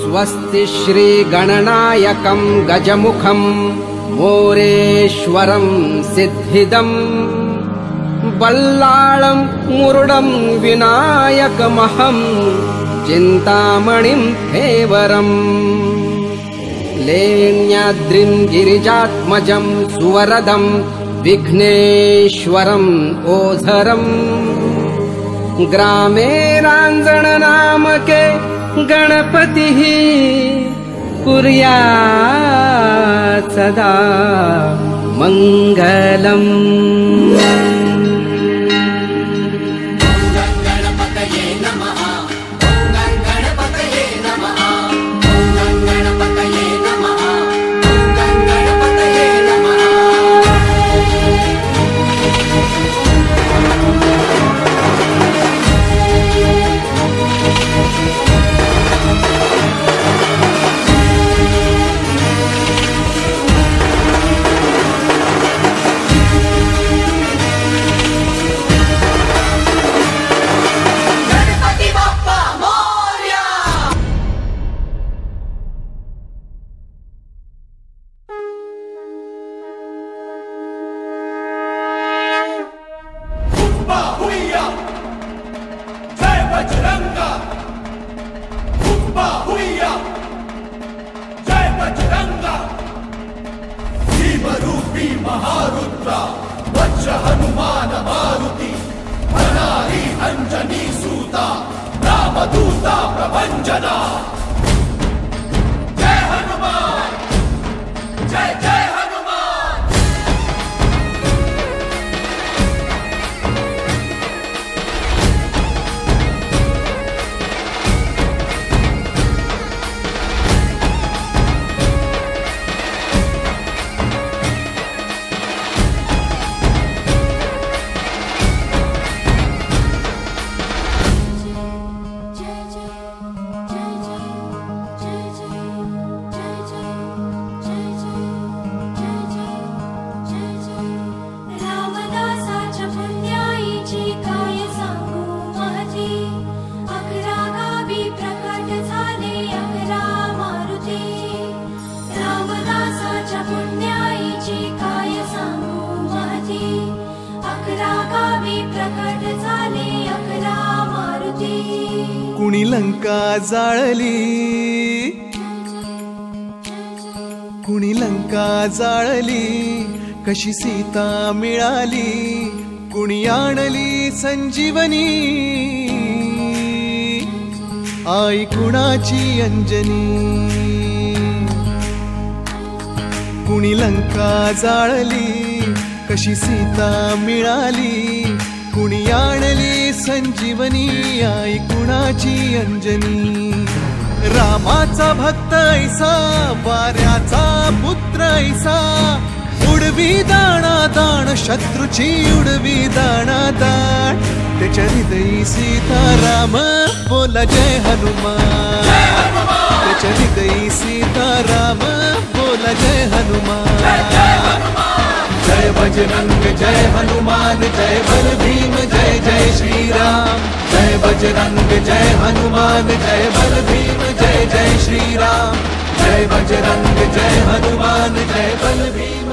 स्वस्ति श्रीगणनायकं गजमुखं मोरेश्वरं सिद्धिदं बल्लाळं मुरुडं विनायकमहं चिन्तामणिं हेवरम् लेण्याद्रिं गिरिजात्मजं सुवरदं विघ्नेश्वरम् ओझरम् ग्रामे रांजण नामके गणपतिः कुर्यात् सदा मङ्गलम्। महारुद्रा वज्र हनुमान मारुति अनारी अंजनी सूता रामदूता प्रभंजना। जय हनुमान जय जय हनुमान। कुणी लंका जाळली, कुणी लंका जाळली, कशी सीता मिळाली, कुणी आणली संजीवनी, आई कुणाची अंजनी। कुणी लंका जाळली, कशी सीता मिळाली, कुणी आणली संजीवनी, आई कुणाची अंजनी। रामाचा भक्त ऐसा, वाऱ्याचा पुत्र ऐसा, उडवी दाणा दाण शत्रूची उडवी दाणा दाण, त्याच्या हृदयी सीता राम बोला जय हनुमान, त्याच्या हृदयी सीता राम बोला जय हनुमान। जय बजरंग जय हनुमान जय बल भीम जय जय श्री राम। जय बजरंग जय हनुमान जय बल भीम जय जय श्री राम। जय बजरंग जय हनुमान जय बल भीम